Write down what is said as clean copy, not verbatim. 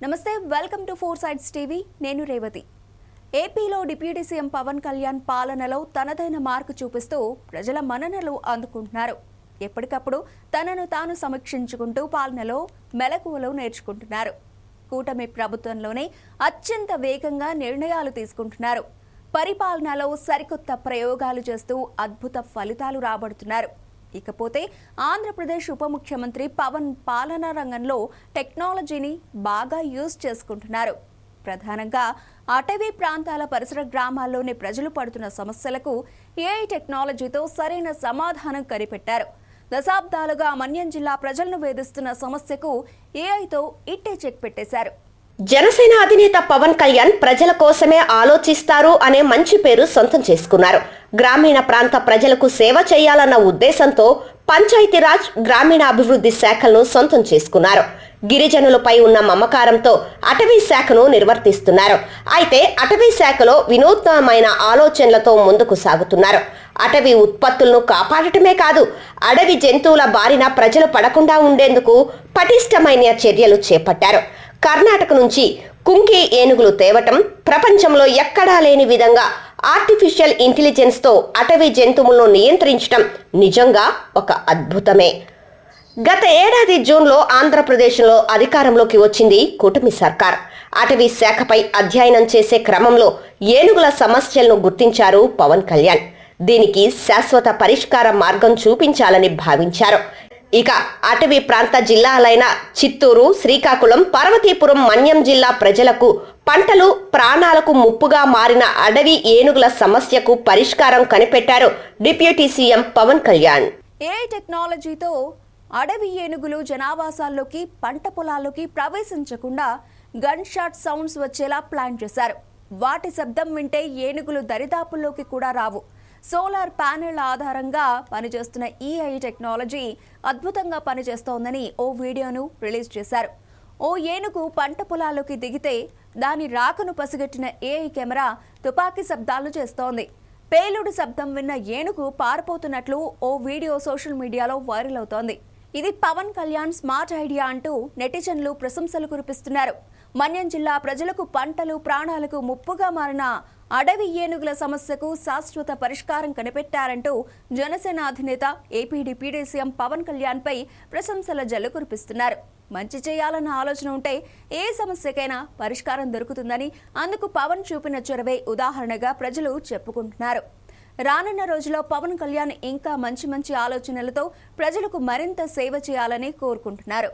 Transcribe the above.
నమస్తే, welcome to four sides TV. నేను రేవతి. ఏపీలో డిప్యూటీ సీఎం పవన్ కళ్యాణ్ పాలనలో తనదైన మార్కు చూపిస్తూ ప్రజల మన్ననలు అందుకుంటున్నారు. ఎప్పటికప్పుడు తనను తాను సమీక్షించుకుంటూ పాలనలో మెలకువలు నేర్చుకుంటున్నారు. కూటమి ప్రభుత్వంలోనే అత్యంత వేగంగా నిర్ణయాలు తీసుకుంటున్నారు. పరిపాలనలో సరికొత్త ప్రయోగాలు చేస్తూ అద్భుత ఫలితాలు రాబడుతున్నారు. ఇకపోతే ఆంధ్రప్రదేశ్ ఉప ముఖ్యమంత్రి పవన్ పాలనా రంగంలో టెక్నాలజీని బాగా యూజ్ చేసుకుంటున్నారు. ప్రధానంగా అటవీ ప్రాంతాల పరిసర గ్రామాల్లోని ప్రజలు పడుతున్న సమస్యలకు ఏఐ టెక్నాలజీతో సరైన సమాధానం కనిపెట్టారు. దశాబ్దాలుగా మన్యం జిల్లా ప్రజలను వేధిస్తున్న సమస్యకు ఏఐతో ఇట్టే చెక్ పెట్టేశారు. జనసేన అధినేత పవన్ కళ్యాణ్ ప్రజల కోసమే ఆలోచిస్తారు అనే మంచి పేరు సొంతం చేసుకున్నారు. గ్రామీణ ప్రాంత ప్రజలకు సేవ చేయాలన్న ఉద్దేశంతో పంచాయతీరాజ్ గ్రామీణాభివృద్ధి శాఖలను సొంతం చేసుకున్నారు. గిరిజనులపై ఉన్న మమకారంతో అటవీ శాఖను నిర్వర్తిస్తున్నారు. అయితే అటవీ శాఖలో వినూత్నమైన ఆలోచనలతో ముందుకు సాగుతున్నారు. అటవీ ఉత్పత్తులను కాపాడటమే కాదు, అడవి జంతువుల బారిన ప్రజలు పడకుండా ఉండేందుకు పటిష్టమైన చర్యలు చేపట్టారు. కర్ణాటక నుంచి కుంకి ఏనుగులు తేవటం, ప్రపంచంలో ఎక్కడా లేని విధంగా ఆర్టిఫిషియల్ ఇంటెలిజెన్స్తో అటవీ జంతువులను నియంత్రించడం నిజంగా ఒక అద్భుతమే. గత ఏడాది జూన్లో ఆంధ్రప్రదేశ్లో అధికారంలోకి వచ్చింది కూటమి సర్కార్. అటవీ శాఖపై అధ్యయనం చేసే క్రమంలో ఏనుగుల సమస్యలను గుర్తించారు పవన్ కళ్యాణ్. దీనికి శాశ్వత పరిష్కార మార్గం చూపించాలని భావించారు. ఇక అటవీ ప్రాంత జిల్లాలైన చిత్తూరు, శ్రీకాకుళం, పార్వతీపురం, మన్యం జిల్లా ప్రజలకు పంటలు, ప్రాణాలకు ముప్పుగా మారిన అడవి ఏనుగుల సమస్యకు పరిష్కారం కనిపెట్టారు deputy CM Pawan Kalyan. AI టెక్నాలజీతో అడవి ఏనుగులు జనావాసాల్లోకి, పంట పొలాల్లోకి ప్రవేశించకుండా గన్ షాట్ సౌండ్స్ వచ్చేలా ప్లాన్ చేశారు. వాటి శబ్దం వింటే ఏనుగులు దరిదాపుల్లోకి కూడా రావు. సోలార్ ప్యానెల్ ఆధారంగా పనిచేస్తున్న ఏఐ టెక్నాలజీ అద్భుతంగా పనిచేస్తోందని ఓ వీడియోను రిలీజ్ చేశారు. ఓ ఏనుగు పంట పొలాల్లోకి దిగితే దాని రాకను పసిగట్టిన ఏఐ కెమెరా తుపాకీ శబ్దాలను చేస్తోంది. పేలుడు శబ్దం విన్న ఏనుగు పారిపోతున్నట్లు ఓ వీడియో సోషల్ మీడియాలో వైరల్ అవుతోంది. ఇది పవన్ కళ్యాణ్ స్మార్ట్ ఐడియా అంటూ నెటిజన్లు ప్రశంసలు కురిపిస్తున్నారు. మన్యం జిల్లా ప్రజలకు పంటలు, ప్రాణాలకు ముప్పుగా మారిన అడవి ఏనుగుల సమస్యకు శాశ్వత పరిష్కారం కనిపెట్టారంటూ జనసేన అధినేత AP deputy CM Pawan Kalyan పై ప్రశంసల జల్లు కురిపిస్తున్నారు. మంచి చేయాలన్న ఆలోచన ఉంటే ఏ సమస్యకైనా పరిష్కారం దొరుకుతుందని అందుకు పవన్ చూపిన చొరవే ఉదాహరణగా ప్రజలు చెప్పుకుంటున్నారు. రానున్న రోజుల్లో పవన్ కళ్యాణ్ ఇంకా మంచి ఆలోచనలతో ప్రజలకు మరింత సేవ చేయాలని కోరుకుంటున్నారు.